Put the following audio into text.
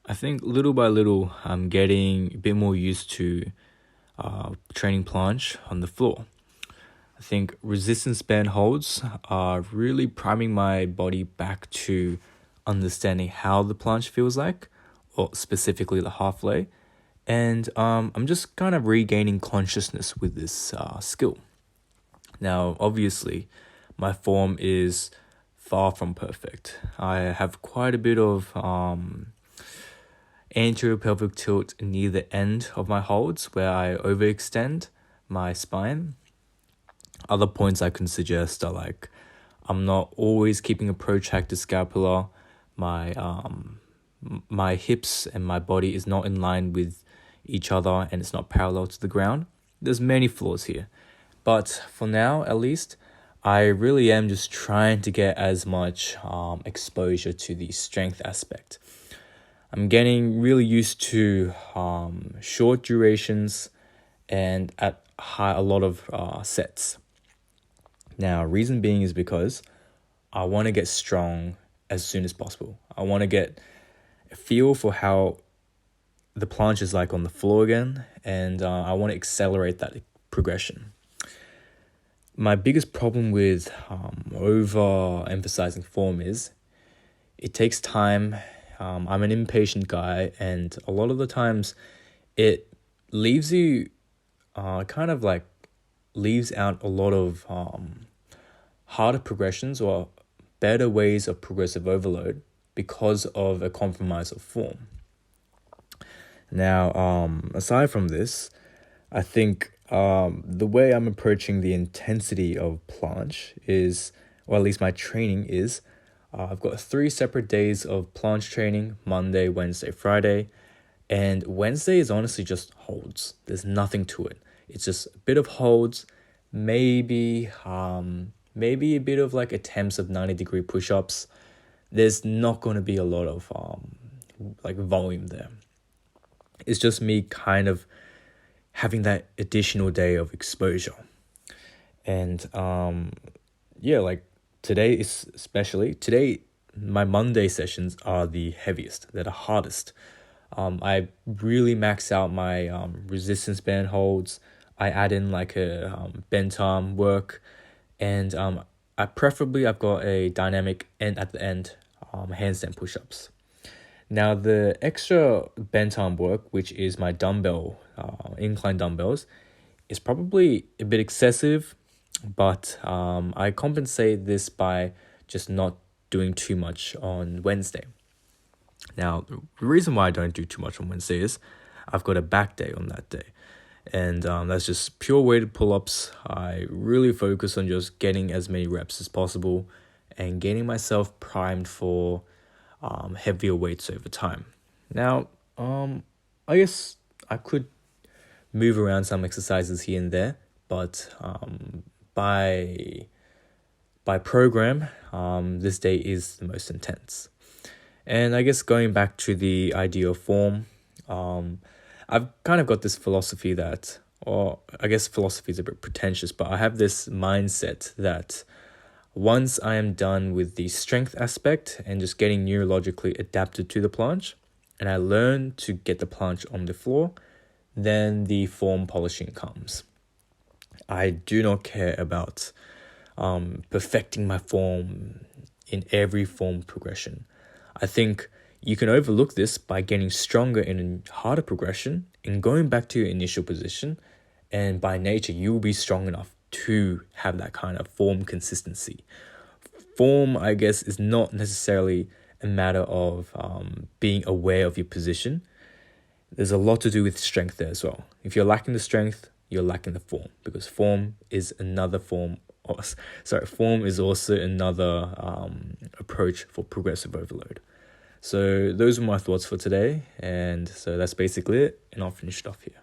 I think little by little, I'm getting a bit more used to training planche on the floor. I think resistance band holds are really priming my body back to understanding how the planche feels like, or specifically the half lay. And I'm just kind of regaining consciousness with this skill. Now, obviously, my form is far from perfect. I have quite a bit of anterior pelvic tilt near the end of my holds where I overextend my spine. Other points I can suggest are like I'm not always keeping a protracted scapula. My hips and my body is not in line with each other and it's not parallel to the ground. There's many flaws here. But for now, at least, I really am just trying to get as much exposure to the strength aspect. I'm getting really used to short durations and at a lot of sets. Now, reason being is because I want to get strong as soon as possible. I want to get a feel for how the planche is like on the floor again, and I want to accelerate that progression. My biggest problem with over-emphasizing form is it takes time. I'm an impatient guy, and a lot of the times it leaves you leaves out a lot of harder progressions or better ways of progressive overload because of a compromise of form. Now, aside from this, I think the way I'm approaching the intensity of planche is, or at least my training is, I've got 3 separate days of planche training: Monday, Wednesday, Friday. And Wednesday is honestly just holds. There's nothing to it. It's just a bit of holds, maybe a bit of like attempts of 90-degree push-ups. There's not going to be a lot of volume there. It's just me kind of having that additional day of exposure. And today, my Monday sessions are the heaviest. They're the hardest. I really max out my resistance band holds. I add in like a bent arm work, and I've got a dynamic and at the end handstand push-ups. Now the extra bent arm work, which is my dumbbell incline dumbbells, is probably a bit excessive, but I compensate this by just not doing too much on Wednesday. Now, the reason why I don't do too much on Wednesday is I've got a back day on that day. And that's just pure weighted pull-ups. I really focus on just getting as many reps as possible and getting myself primed for heavier weights over time. Now, I guess I could move around some exercises here and there, but by program, this day is the most intense. And I guess going back to the idea of form, I've kind of got this philosophy that, or I guess philosophy is a bit pretentious, but I have this mindset that once I am done with the strength aspect and just getting neurologically adapted to the planche, and I learn to get the planche on the floor, then the form polishing comes. I do not care about perfecting my form in every form progression. I think you can overlook this by getting stronger in a harder progression and going back to your initial position, and by nature you will be strong enough to have that kind of form consistency. Form, I guess, is not necessarily a matter of being aware of your position. There's a lot to do with strength there as well. If you're lacking the strength, you're lacking the form, because form is also another approach for progressive overload. So those are my thoughts for today, and so that's basically it, and I'll finish it off here.